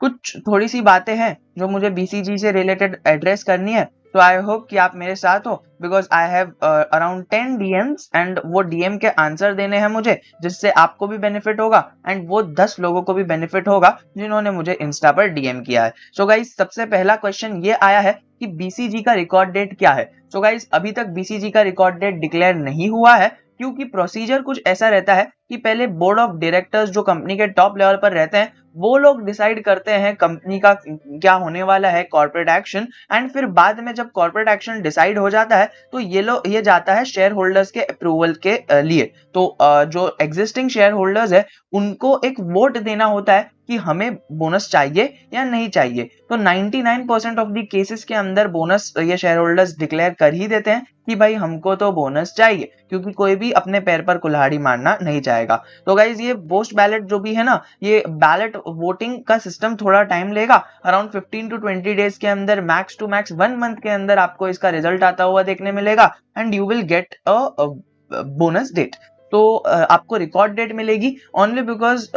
कुछ थोड़ी सी बातें हैं जो मुझे BCG से रिलेटेड एड्रेस करनी है, तो आई होप कि आप मेरे साथ हो, because I have around 10 DMs and वो DM के आंसर देने हैं मुझे, जिससे आपको भी बेनिफिट होगा एंड वो 10 लोगों को भी बेनिफिट होगा जिन्होंने मुझे इंस्टा पर DM किया है। सो गाइस, सबसे पहला क्वेश्चन ये आया है कि BCG का रिकॉर्ड डेट क्या है। सो गाइस, अभी तक BCG का रिकॉर्ड डेट डिक्लेयर नहीं हुआ है, क्योंकि प्रोसीजर कुछ ऐसा रहता है कि पहले बोर्ड ऑफ डायरेक्टर्स जो कंपनी के टॉप लेवल पर रहते हैं वो लोग डिसाइड करते हैं कंपनी का क्या होने वाला है कॉर्पोरेट एक्शन, एंड फिर बाद में जब कॉर्पोरेट एक्शन डिसाइड हो जाता है तो ये जाता है शेयर होल्डर्स के अप्रूवल के लिए। तो जो एग्जिस्टिंग शेयर होल्डर्स है उनको एक वोट देना होता है कि हमें बोनस चाहिए या नहीं चाहिए। तो 99% ऑफ द केसेस के अंदर बोनस ये शेयर होल्डर्स डिक्लेयर कर ही देते हैं कि भाई हमको तो बोनस चाहिए, क्योंकि कोई भी अपने पैर पर कुल्हाड़ी मारना नहीं चाहेगा। तो गाइज, ये पोस्ट बैलेट जो भी है ना, ये बैलेट वोटिंग का सिस्टम थोड़ा टाइम लेगा, अराउंड 15 to 20 डेज के अंदर, मैक्स टू मैक्स 1 मंथ के अंदर आपको इसका रिजल्ट आता हुआ देखने मिलेगा and you will get a bonus date. तो आपको रिकॉर्ड डेट मिलेगी only because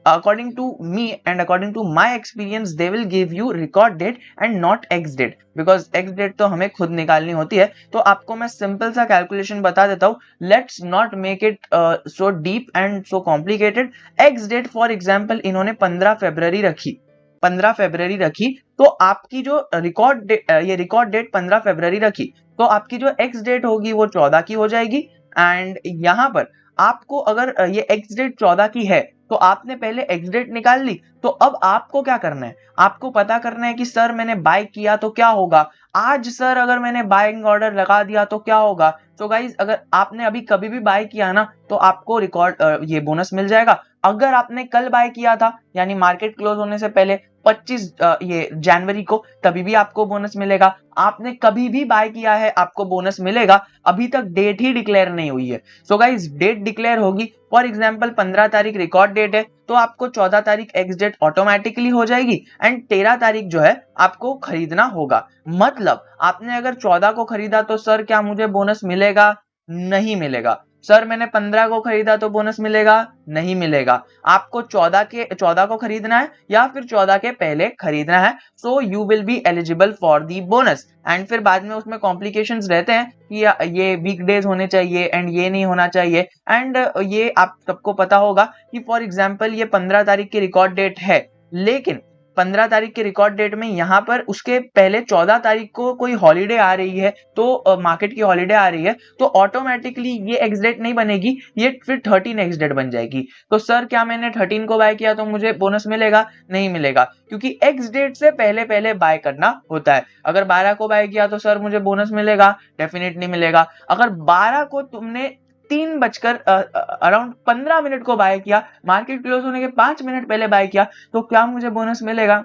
according to me and according to my experience they will give you record date and not X date, because X date तो हमें खुद निकालनी होती है। तो आपको मैं सिंपल सा कैलकुलेशन बता देता हूँ, let's not make it so deep and so complicated. X date for example इन्होंने 15 फरवरी रखी, 15 फरवरी रखी, तो आपकी जो रिकॉर्ड ये रिकॉर्ड डेट 15 फरवरी रखी, तो आपकी जो X डेट होगी वो 14 की हो जाएगी। एंड यहाँ पर आपको अगर ये X डेट 14 की है तो आपने पहले X डेट निकाल ली, तो अब आपको क्या करना है, आपको पता करना है कि सर मैंने बाय किया तो क्या होगा, आज सर अगर मैंने बाइंग ऑर्डर लगा दिया तो क्या होगा। तो गाइज, अगर आपने अभी कभी भी बाय किया ना तो आपको रिकॉर्ड ये बोनस मिल जाएगा। अगर आपने कल बाय किया था यानी मार्केट क्लोज होने से पहले 25 ये जनवरी को, तभी भी आपको बोनस मिलेगा। आपने कभी भी बाय किया है आपको बोनस मिलेगा, अभी तक डेट ही डिक्लेयर नहीं हुई है। सो गाइज, डेट डिक्लेयर होगी, फॉर एग्जांपल 15 तारीख रिकॉर्ड डेट है तो आपको 14 तारीख एक्स डेट ऑटोमेटिकली हो जाएगी एंड 13 तारीख जो है आपको खरीदना होगा। मतलब आपने अगर 14 को खरीदा तो सर क्या मुझे बोनस मिलेगा? नहीं मिलेगा। सर मैंने 15 को खरीदा तो बोनस मिलेगा? नहीं मिलेगा। आपको 14 को खरीदना है या फिर 14 के पहले खरीदना है, so you will be eligible for the bonus. And फिर बाद में उसमें कॉम्प्लिकेशंस रहते हैं कि ये वीकडेज होने चाहिए एंड ये नहीं होना चाहिए। एंड ये आप सबको पता होगा कि फॉर एग्जांपल ये 15 तारीख की रिकॉर्ड डेट है, लेकिन 15 तारीख के रिकॉर्ड डेट में यहाँ पर उसके पहले 14 तारीख को कोई हॉलीडे आ रही है, तो मार्केट की हॉलीडे आ रही है, तो ऑटोमेटिकली ये एक्स डेट नहीं बनेगी, ये फिर 13 एक्स डेट बन जाएगी। तो सर क्या मैंने 13 को बाय किया तो मुझे बोनस मिलेगा? नहीं मिलेगा, क्योंकि एक्स डेट से पहले पहले बाय करना होता है। अगर 12 को बाय किया तो सर मुझे बोनस मिलेगा? डेफिनेटली मिलेगा। अगर 12 को तुमने 3 बजकर अराउंड 15 मिनट को बाय किया, मार्केट क्लोज होने के 5 मिनट पहले बाय किया, तो क्या मुझे बोनस मिलेगा?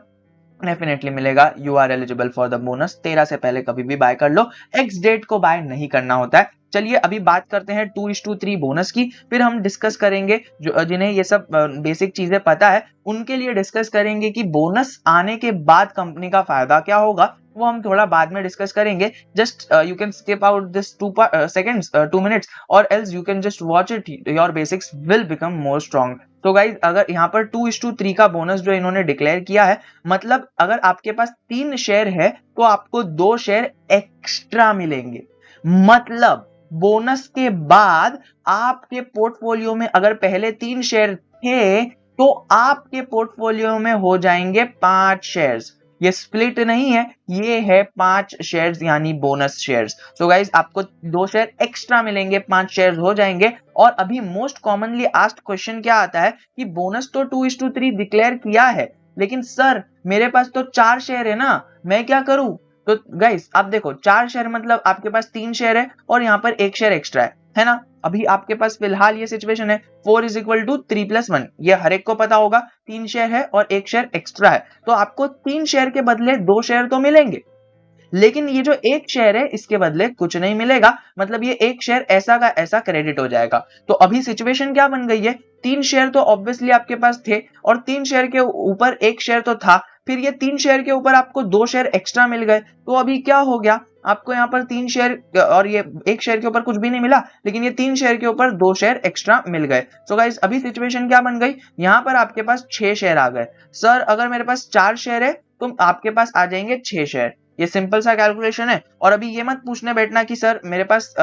डेफिनेटली मिलेगा। You are eligible for the bonus. 13 से पहले कभी भी बाय कर लो, एक्स डेट को बाय नहीं करना होता है। चलिए अभी बात करते हैं 2:3 बोनस की, फिर हम डिस्कस करेंगे जो जिन्हें ये सब बेसिक चीजें पता है उनके लिए डिस्कस करेंगे कि बोनस आने के बाद कंपनी का फायदा क्या होगा, वो हम थोड़ा बाद में डिस्कस करेंगे। Just you can skip out this 2 minutes और else you can just watch it, your basics will become more strong. तो गाइज, अगर यहाँ पर 2:3 का बोनस जो इन्होंने डिक्लेयर किया है, मतलब अगर आपके पास 3 शेयर है तो आपको 2 शेयर एक्स्ट्रा मिलेंगे। मतलब बोनस के बाद आपके पोर्टफोलियो में अगर पहले 3 शेयर थे तो आपके पोर्टफोलियो में हो जाएंगे 5 शेयर्स। ये स्प्लिट नहीं है, ये है 5 शेयर्स यानी बोनस शेयर्स। सो गाइज, आपको 2 शेयर एक्स्ट्रा मिलेंगे, 5 शेयर्स हो जाएंगे। और अभी मोस्ट कॉमनली आस्क्ड क्वेश्चन क्या आता है कि बोनस तो 2:3 डिक्लेयर किया है, लेकिन सर मेरे पास तो 4 शेयर है ना, मैं क्या करूं? तो गाइस आप देखो, 4 शेयर मतलब आपके पास 3 शेयर है और यहाँ पर 1 शेयर एक्स्ट्रा है ना। अभी आपके पास फिलहाल ये सिचुएशन है 4 = 3 + 1, ये हर एक को पता होगा। 3 शेयर है और 1 शेयर एक्स्ट्रा है, तो आपको 3 शेयर के बदले 2 शेयर तो मिलेंगे, लेकिन ये जो 1 शेयर है इसके बदले कुछ नहीं मिलेगा। मतलब ये 1 शेयर ऐसा का ऐसा क्रेडिट हो जाएगा। तो अभी सिचुएशन क्या बन गई है, 3 शेयर तो ऑब्वियसली आपके पास थे और 3 शेयर के ऊपर 1 शेयर तो था, फिर ये 3 शेयर के ऊपर आपको 2 शेयर एक्स्ट्रा मिल गए, तो अभी क्या हो गया, आपको यहाँ पर 3 शेयर और ये 1 शेयर के ऊपर कुछ भी नहीं मिला, लेकिन ये 3 शेयर के ऊपर 2 शेयर एक्स्ट्रा मिल गए। सो गाइस अभी सिचुएशन क्या बन गई, यहाँ पर आपके पास 6 शेयर आ गए। सर अगर मेरे पास 4 शेयर है तो आपके पास आ जाएंगे 6 शेयर। ये सिंपल सा कैलकुलेशन है। और अभी ये मत पूछने बैठना कि सर मेरे पास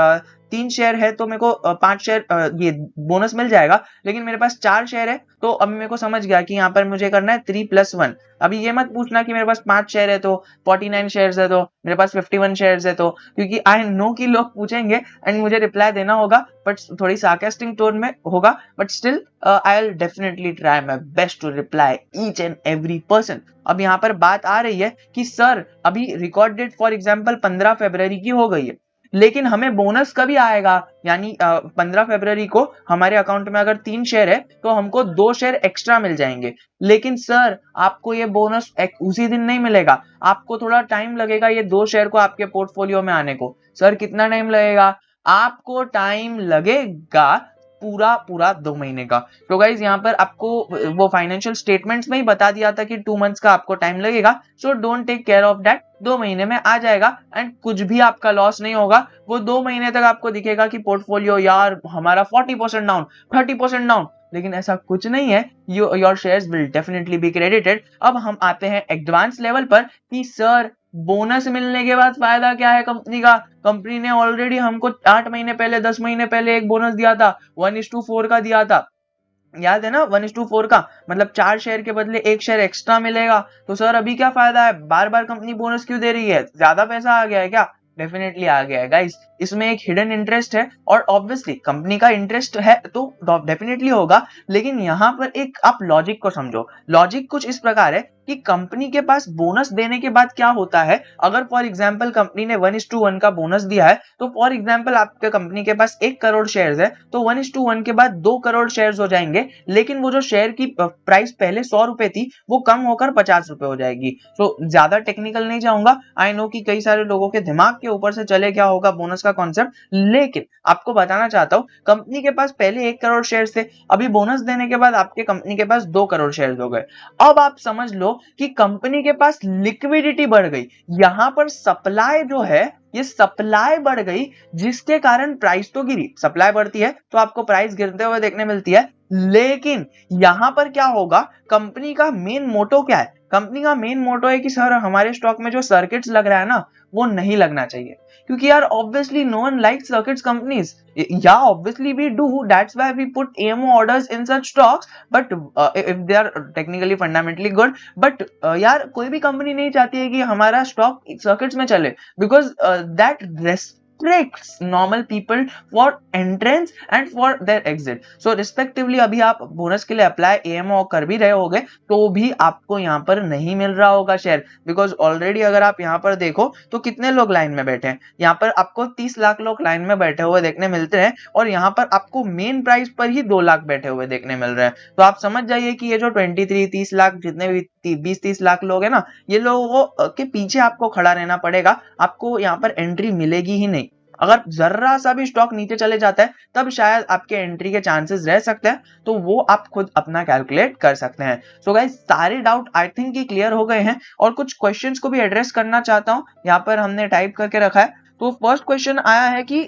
3 शेयर है तो मेरे को 5 शेयर ये बोनस मिल जाएगा, लेकिन मेरे पास 4 शेयर है तो अभी मेरे को समझ गया कि यहाँ पर मुझे करना है 3+1। अभी ये मत पूछना कि मेरे पास 5 शेयर है तो 49 शेयर्स है तो मेरे पास 51 शेयर्स है तो, क्योंकि आई नो कि लोग पूछेंगे एंड मुझे रिप्लाई देना होगा, बट थोड़ी सार्कास्टिक टोन में होगा, but still I will definitely try my best to reply each and every person. अब यहाँ पर बात आ रही है कि सर अभी रिकॉर्ड डेट फॉर एग्जांपल 15 फरवरी की हो गई है, लेकिन हमें बोनस कभी आएगा, यानी 15 फरवरी को हमारे अकाउंट में अगर 3 शेयर है तो हमको 2 शेयर एक्स्ट्रा मिल जाएंगे। लेकिन सर आपको ये बोनस उसी दिन नहीं मिलेगा, आपको थोड़ा टाइम लगेगा ये 2 शेयर को आपके पोर्टफोलियो में आने को। सर कितना टाइम लगेगा? आपको टाइम लगेगा पूरा पूरा 2 महीने का। तो गाइज यहाँ पर आपको वो फाइनेंशियल स्टेटमेंट्स में ही बता दिया था कि 2 मंथ्स का आपको टाइम लगेगा। So don't take care of that, 2 महीने में आ जाएगा एंड कुछ भी आपका लॉस नहीं होगा। वो 2 महीने तक आपको दिखेगा कि पोर्टफोलियो यार हमारा 40% डाउन, 30% डाउन, लेकिन ऐसा कुछ नहीं है। Your shares will definitely be credited. अब हम आते हैं एडवांस लेवल पर कि सर बोनस मिलने के बाद फायदा क्या है कंपनी का। कंपनी ने ऑलरेडी हमको 8 महीने पहले 10 महीने पहले एक बोनस दिया था, 1:4 का दिया था, याद है ना? 1:4 का मतलब 4 शेयर के बदले 1 शेयर एक्स्ट्रा मिलेगा। तो सर अभी क्या फायदा है, बार बार कंपनी बोनस क्यों दे रही है? ज्यादा पैसा आ गया है क्या? डेफिनेटली आ गया है गाइस। इसमें एक हिडन इंटरेस्ट है और ऑब्वियसली कंपनी का इंटरेस्ट है तो डेफिनेटली होगा, लेकिन यहाँ पर एक आप लॉजिक को समझो। लॉजिक कुछ इस प्रकार है कि कंपनी के पास बोनस देने के बाद क्या होता है, अगर फॉर एग्जांपल कंपनी ने 1:1 का बोनस दिया है तो फॉर एग्जांपल आपके कंपनी के पास 1 करोड़ शेयर्स है तो 1:1 के बाद 2 करोड़ शेयर्स हो जाएंगे, लेकिन वो जो शेयर की प्राइस पहले 100 रुपए थी वो कम होकर 50 रुपए हो जाएगी। तो ज्यादा टेक्निकल नहीं जाऊंगा, आई नो कि कई सारे लोगों के दिमाग के ऊपर से चले क्या होगा बोनस का कॉन्सेप्ट, लेकिन आपको बताना चाहता हूं कंपनी के पास पहले 1 करोड़ शेयर्स थे, अभी बोनस देने के बाद आपके कंपनी के पास 2 करोड़ शेयर्स हो गए। अब आप समझ लो कि कंपनी के पास लिक्विडिटी बढ़ गई, यहां पर सप्लाई जो है ये सप्लाई बढ़ गई, जिसके कारण प्राइस तो गिरी। सप्लाई बढ़ती है तो आपको प्राइस गिरते हुए देखने मिलती है, लेकिन यहां पर क्या होगा, कंपनी का मेन मोटो क्या है? कंपनी का मेन मोटो है कि सर हमारे स्टॉक में जो सर्किट्स लग रहा है ना वो नहीं लगना चाहिए, क्योंकि यार obviously no one likes circuits companies. या obviously we do, that's why we put AMO orders in such stocks, but if they are technically fundamentally good, but यार कोई भी कंपनी नहीं चाहती है कि हमारा स्टॉक सर्किट्स में चले, because that restricts normal people for entrance and for their exit. So respectively अभी आप बोनस के लिए अप्लाई एएमओ कर भी रहे होगे तो भी आपको यहाँ पर नहीं मिल रहा होगा शेयर, बिकॉज ऑलरेडी अगर आप यहाँ पर देखो तो कितने लोग लाइन में बैठे हैं, यहाँ पर आपको 30 लाख लोग लाइन में बैठे हुए देखने मिलते हैं और यहाँ पर आपको मेन प्राइस पर ही 2 लाख बैठे हुए देखने मिल रहे हैं। तो आप समझ जाइए कि ये जो 30 लाख जितने भी 20-30 लाख लोग हैं ना, ये लोगों के पीछे आपको खड़ा रहना पड़ेगा, आपको यहाँ पर एंट्री मिलेगी ही नहीं। अगर जर्रा सा भी स्टॉक नीचे चले जाता है तब शायद आपके एंट्री के चांसेस रह सकते हैं, तो वो आप खुद अपना कैलकुलेट कर सकते हैं। सो गाइस सारे डाउट आई थिंक कि क्लियर हो गए हैं और कुछ क्वेश्चंस को भी एड्रेस करना चाहता हूं, यहाँ पर हमने टाइप करके रखा है। तो फर्स्ट क्वेश्चन आया है कि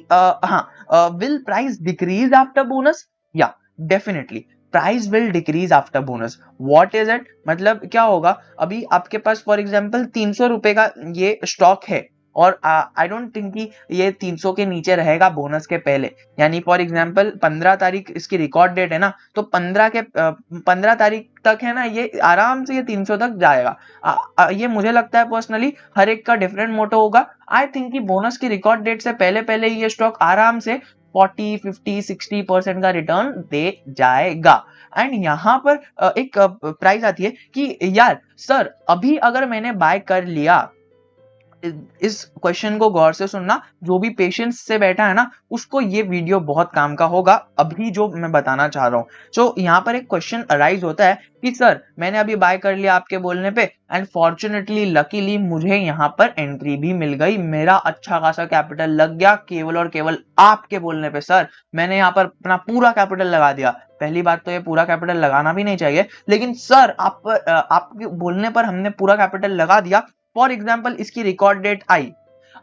will price decrease after bonus? या definitely price will decrease after bonus. What is it? मतलब क्या होगा, अभी आपके पास फॉर एग्जांपल 300 रुपए का ये स्टॉक है और आई डोंट थिंक कि ये 300 के नीचे रहेगा बोनस के पहले, यानी फॉर एग्जांपल 15 तारीख इसकी रिकॉर्ड डेट है ना, तो 15 तारीख तक है ना ये आराम से ये 300 तक जाएगा। ये मुझे लगता है पर्सनली हर एक का डिफरेंट मोटो होगा। आई थिंक कि बोनस की रिकॉर्ड डेट से पहले पहले ये स्टॉक आराम से 40, 50, 60% का रिटर्न दे जाएगा। एंड यहाँ पर एक प्राइस आती है कि यार सर अभी अगर मैंने बाय कर लिया, इस क्वेश्चन को गौर से सुनना, जो भी पेशेंस से बैठा है ना उसको ये वीडियो बहुत काम का होगा अभी जो मैं बताना चाह रहा हूँ। सो यहाँ पर एक क्वेश्चन अराइज होता है कि सर मैंने अभी बाय कर लिया आपके बोलने पे एंड फॉर्चुनेटली लकीली मुझे यहाँ पर एंट्री भी मिल गई, मेरा अच्छा खासा कैपिटल लग गया केवल और केवल आपके बोलने पे। सर मैंने यहाँ पर अपना पूरा कैपिटल लगा दिया। पहली बात तो ये पूरा कैपिटल लगाना भी नहीं चाहिए, लेकिन सर आपके बोलने पर हमने पूरा कैपिटल लगा दिया। फॉर एग्जाम्पल इसकी रिकॉर्ड डेट आई,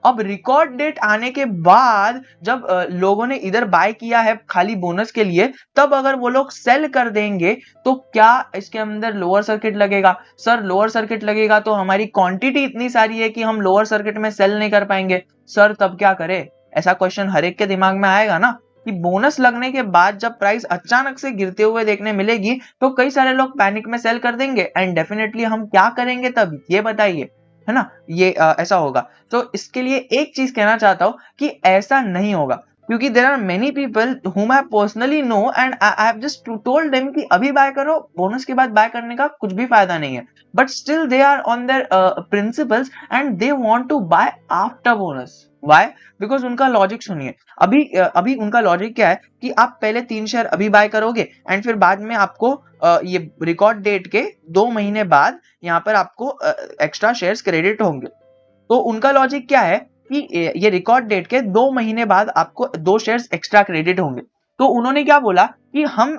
अब रिकॉर्ड डेट आने के बाद जब लोगों ने इधर बाय किया है खाली बोनस के लिए, तब अगर वो लोग सेल कर देंगे तो क्या इसके अंदर लोअर सर्किट लगेगा? सर लोअर सर्किट लगेगा तो हमारी क्वांटिटी इतनी सारी है कि हम लोअर सर्किट में सेल नहीं कर पाएंगे। सर तब क्या करें? ऐसा क्वेश्चन हर एक के दिमाग में आएगा ना कि बोनस लगने के बाद जब प्राइस अचानक से गिरते हुए देखने मिलेगी तो कई सारे लोग पैनिक में सेल कर देंगे एंड डेफिनेटली हम क्या करेंगे तब ये बताइए, है ना? ये ऐसा होगा। तो इसके लिए एक चीज कहना चाहता हूं कि ऐसा नहीं होगा, क्योंकि there are many people whom I personally know and I have just told them कि अभी बाय करो, बोनस के बाद बाय करने का कुछ भी फायदा नहीं है, but still they are on their principles and they want to buy after bonus. Why? Because उनका लॉजिक सुनिए। अभी उनका लॉजिक क्या है कि आप पहले 3 शेयर अभी बाय करोगे एंड फिर बाद में आपको ये रिकॉर्ड डेट के 2 महीने बाद यहाँ पर आपको एक्स्ट्रा शेयर्स क्रेडिट होंगे। तो उनका लॉजिक क्या है कि ये रिकॉर्ड डेट के 2 महीने बाद आपको 2 शेयर्स एक्स्ट्रा क्रेडिट होंगे। तो उन्होंने क्या बोला कि हम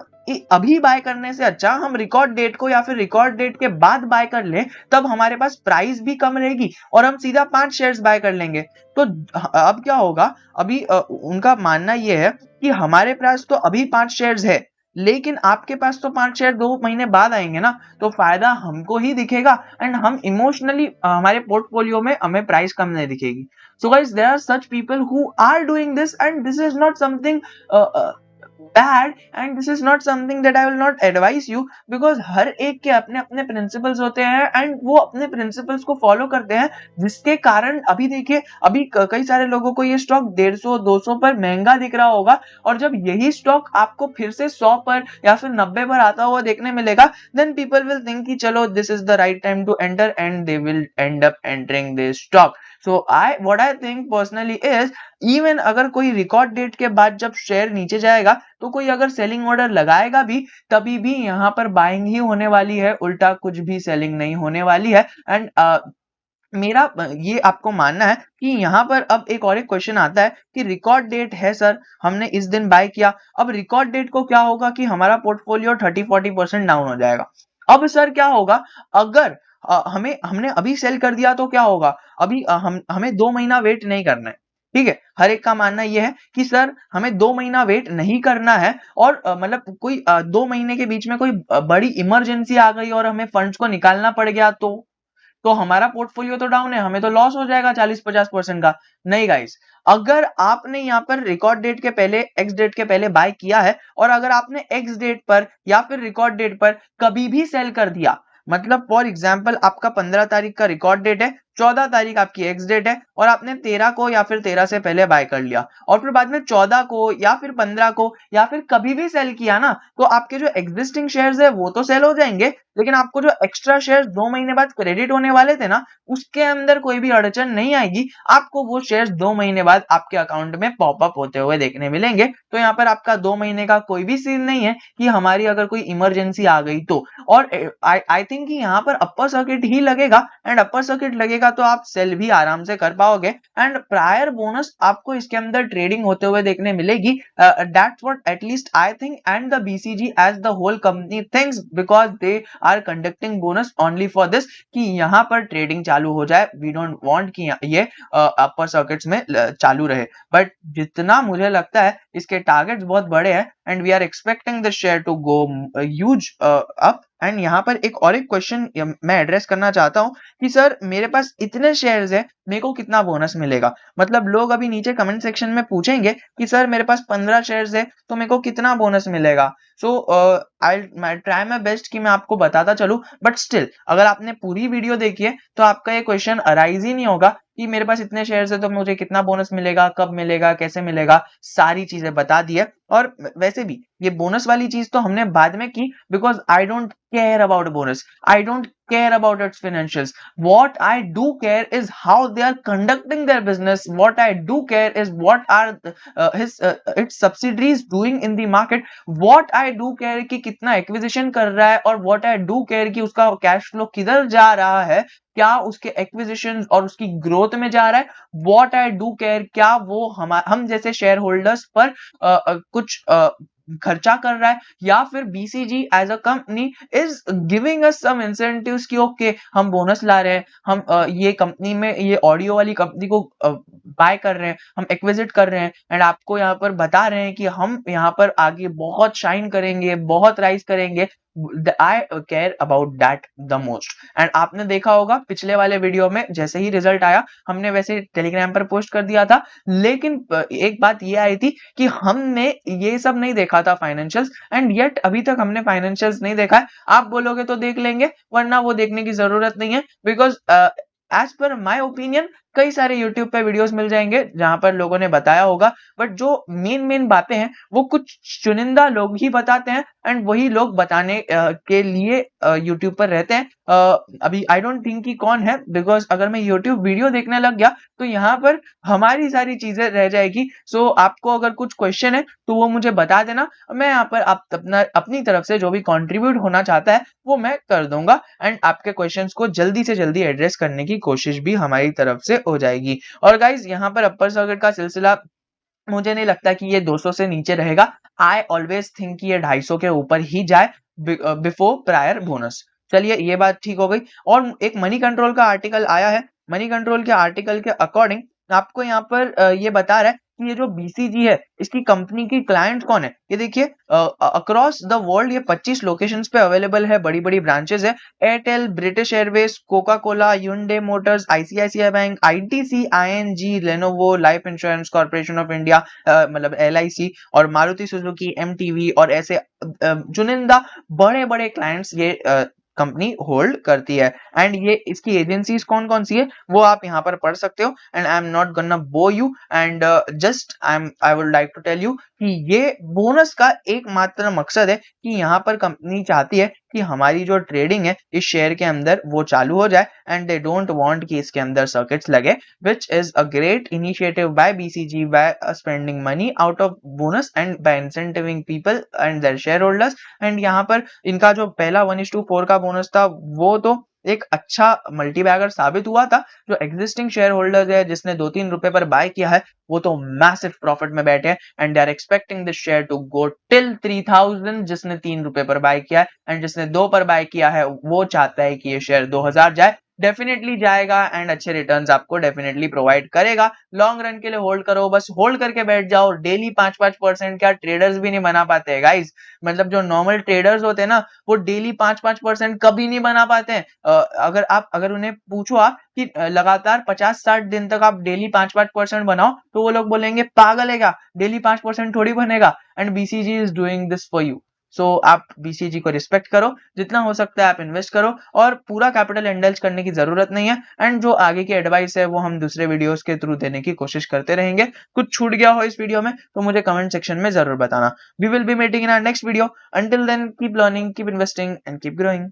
अभी बाय करने से अच्छा हम रिकॉर्ड डेट को या फिर रिकॉर्ड डेट के बाद बाय कर लें, तब हमारे पास प्राइस भी कम रहेगी और हम सीधा 5 शेयर्स बाय कर लेंगे। तो अब क्या होगा? अभी उनका मानना यह है कि हमारे पास तो अभी 5 शेयर्स है, लेकिन आपके पास तो 5 शेयर 2 महीने बाद आएंगे ना, तो फायदा हमको ही दिखेगा एंड हम इमोशनली हमारे पोर्टफोलियो में हमें प्राइस कम नहीं दिखेगी। So guys there are such people who are doing this and this is not something bad and this is not something that I will not advise you, because हर एक के अपने अपने प्रिंसिपल्स होते हैं एंड वो अपने प्रिंसिपल्स को follow करते हैं, जिसके कारण अभी देखिए अभी कई सारे लोगों को ये स्टॉक 150-200 पर महंगा दिख रहा होगा और जब यही स्टॉक आपको फिर से 100 पर या फिर 90 पर आता हुआ देखने मिलेगा, देन पीपल विल थिंक कि चलो this is the right time to enter and they will end up entering this stock. So what I think personally is, even अगर कोई रिकॉर्ड डेट के बाद जब शेयर नीचे जाएगा तो कोई अगर सेलिंग ऑर्डर लगाएगा भी, तभी भी यहाँ पर बाइंग ही होने वाली है, उल्टा कुछ भी सेलिंग नहीं होने वाली है। एंड मेरा ये आपको मानना है कि यहाँ पर अब एक और एक क्वेश्चन आता है कि रिकॉर्ड डेट है सर, हमने इस दिन बाय किया, अब रिकॉर्ड डेट को क्या होगा कि हमारा पोर्टफोलियो 30-40% डाउन हो जाएगा। अब सर क्या होगा अगर हमने अभी सेल कर दिया तो क्या होगा? अभी हमें 2 महीना वेट नहीं करना है, ठीक है? हर एक का मानना यह है कि सर हमें 2 महीना वेट नहीं करना है और मतलब कोई 2 महीने के बीच में कोई बड़ी इमरजेंसी आ गई और हमें फंड्स को निकालना पड़ गया तो हमारा पोर्टफोलियो तो डाउन है, हमें तो लॉस हो जाएगा 40-50% का। नहीं गाइस, अगर आपने यहाँ पर रिकॉर्ड डेट के पहले एक्स डेट के पहले बाय किया है और अगर आपने एक्स डेट पर या फिर रिकॉर्ड डेट पर कभी भी सेल कर दिया, मतलब फॉर एग्जांपल आपका 15 तारीख का रिकॉर्ड डेट है, 14 तारीख आपकी एक्स डेट है और आपने 13 को या फिर 13 से पहले बाय कर लिया और फिर बाद में 14 को या फिर 15 को या फिर कभी भी सेल किया ना, तो आपके जो एग्जिस्टिंग शेयर्स है वो तो सेल हो जाएंगे, लेकिन आपको जो एक्स्ट्रा शेयर्स 2 महीने बाद क्रेडिट होने वाले थे ना, उसके अंदर कोई भी अड़चन नहीं आएगी। आपको वो शेयर्स 2 महीने बाद आपके अकाउंट में पॉपअप होते हुए देखने मिलेंगे। तो यहाँ पर आपका 2 महीने का कोई भी सीन नहीं है कि हमारी अगर कोई इमरजेंसी आ गई तो। और आई थिंक कि यहाँ पर अपर सर्किट ही लगेगा एंड अपर सर्किट लगेगा तो आप सेल भी आराम से कर पाओगे एंड प्रायर बोनस आपको इसके अंदर ट्रेडिंग होते हुए देखने मिलेगी। That's what at least I think and the BCG as the whole company thinks, because they are conducting bonus only for this कि यहाँ पर ट्रेडिंग चालू हो जाए। वी डोंट वांट कि ये अपर सर्किट्स में चालू रहे, बट जितना मुझे लगता है इसके टारगेट्स बहुत बड़े हैं and we are expecting the share to go huge up. एंड यहाँ पर एक और एक क्वेश्चन मैं एड्रेस करना चाहता हूँ कि सर मेरे पास इतने शेयर्स है, मेरे को कितना बोनस मिलेगा? मतलब लोग अभी नीचे कमेंट सेक्शन में पूछेंगे कि सर मेरे पास 15 शेयर्स है तो मेरे को कितना बोनस मिलेगा। सो आई ट्राई माई बेस्ट कि मैं आपको बताता चलूं, बट स्टिल अगर आपने पूरी वीडियो देखी है तो आपका ये क्वेश्चन अराइज ही नहीं होगा कि मेरे पास इतने शेयर्स है तो मुझे कितना बोनस मिलेगा, कब मिलेगा, कैसे मिलेगा, सारी चीजें बता दी है। और वैसे भी ये बोनस वाली चीज तो हमने बाद में की, because I don't care about bonus. I don't care about its financials. What I do care is how they are conducting their business. What I do care is what are its subsidiaries doing in the market. What I do care कि कितना acquisition कर रहा है और what I do care कि उसका cash flow किधर जा रहा है, क्या उसके एक्विजिशन और उसकी ग्रोथ में जा रहा है। What I do care क्या वो हम जैसे शेयर होल्डर्स पर कुछ खर्चा कर रहा है, या फिर BCG as a company is giving us some incentives कि ओके हम बोनस ला रहे हैं, हम ये कंपनी में ये ऑडियो वाली कंपनी को बाय कर रहे हैं, हम एक्विजिट कर रहे हैं, एंड आपको यहाँ पर बता रहे हैं कि हम यहाँ पर आगे बहुत शाइन करेंगे, बहुत राइज करेंगे। I care about that the most. And आपने देखा होगा पिछले वाले वीडियो में जैसे ही रिजल्ट आया हमने वैसे टेलीग्राम पर पोस्ट कर दिया था, लेकिन एक बात ये आई थी कि हमने ये सब नहीं देखा था फाइनेंशियल्स, एंड येट अभी तक हमने फाइनेंशियल्स नहीं देखा है। आप बोलोगे तो देख लेंगे, वरना वो देखने की जरूरत नहीं है, because as per my opinion कई सारे यूट्यूब पे वीडियोस मिल जाएंगे जहां पर लोगों ने बताया होगा, बट जो मेन बातें हैं वो कुछ चुनिंदा लोग ही बताते हैं, एंड वही लोग बताने के लिए यूट्यूब पर रहते हैं। अभी आई डोंट थिंक कि कौन है, बिकॉज अगर मैं यूट्यूब वीडियो देखने लग गया तो यहाँ पर हमारी सारी चीजें रह जाएगी। सो आपको अगर कुछ क्वेश्चन है तो वो मुझे बता देना, मैं यहाँ पर आप अपनी तरफ से जो भी कंट्रीब्यूट होना चाहता है वो मैं कर दूंगा, एंड आपके क्वेश्चंस को जल्दी से जल्दी एड्रेस करने की कोशिश भी हमारी तरफ से हो जाएगी। और गाइज यहाँ पर अपर सर्किट का सिलसिला मुझे नहीं लगता कि ये 200 से नीचे रहेगा। आई ऑलवेज थिंक कि ये 250 के ऊपर ही जाए बिफोर प्रायर बोनस। चलिए ये बात ठीक हो गई। और एक मनी कंट्रोल का आर्टिकल आया है, मनी कंट्रोल के आर्टिकल के अकॉर्डिंग आपको यहाँ पर ये बता रहा है कि ये जो बीसीजी है इसकी कंपनी की क्लाइंट कौन है। ये देखिए अक्रॉस द वर्ल्ड ये 25 लोकेशंस पे अवेलेबल है, बड़ी बड़ी ब्रांचेस है। Airtel, British Airways, Coca Cola, Hyundai Motors, ICICI Bank, ITC, ING, Lenovo, Life Insurance Corporation of India मतलब एलआईसी, और मारुति सुजुकी, एमटीवी, और ऐसे चुनिंदा बड़े बड़े क्लाइंट्स ये कंपनी होल्ड करती है। एंड ये इसकी एजेंसीज कौन कौन सी है वो आप यहाँ पर पढ़ सकते हो, and I am not gonna bore you, and just I would like to tell you कि ये बोनस का एकमात्र मकसद है कि यहाँ पर कंपनी चाहती है कि हमारी जो ट्रेडिंग है इस शेयर के अंदर वो चालू हो जाए, एंड दे डोंट वांट कि इसके अंदर सर्किट्स लगे, which is a great initiative by BCG by spending money out of bonus and by incentivizing people and their shareholders। And यहाँ पर इनका जो पहला 1:4 का बोनस था वो तो एक अच्छा मल्टीबैगर साबित हुआ था। जो एग्जिस्टिंग शेयर होल्डर्स है जिसने 2-3 रुपए पर बाय किया है वो तो मैसिव प्रॉफिट में बैठे हैं, and they are expecting this share to go till 3000। जिसने 3 रुपए पर बाय किया है एंड जिसने 2 पर बाय किया है वो चाहता है कि ये शेयर 2000 जाए। डेफिनेटली जाएगा एंड अच्छे रिटर्न्स आपको डेफिनेटली प्रोवाइड करेगा। लॉन्ग रन के लिए होल्ड करो, बस होल्ड करके बैठ जाओ। डेली 5-5% क्या ट्रेडर्स भी नहीं बना पाते हैं गाइस, मतलब जो नॉर्मल ट्रेडर्स होते हैं ना वो डेली 5-5% कभी नहीं बना पाते हैं। अगर उन्हें पूछो आप कि लगातार 50-60 दिन तक आप डेली 5-5% बनाओ तो वो लोग बोलेंगे पागल है क्या, डेली 5% थोड़ी बनेगा। And BCG is doing this for you. So आप बीसीजी को रिस्पेक्ट करो, जितना हो सकता है आप इन्वेस्ट करो, और पूरा कैपिटल इंडल्ज करने की जरूरत नहीं है। एंड जो आगे की एडवाइस है वो हम दूसरे वीडियोस के थ्रू देने की कोशिश करते रहेंगे। कुछ छूट गया हो इस वीडियो में तो मुझे कमेंट सेक्शन में जरूर बताना। We will be meeting in our next video. Until then keep learning, keep investing and keep growing.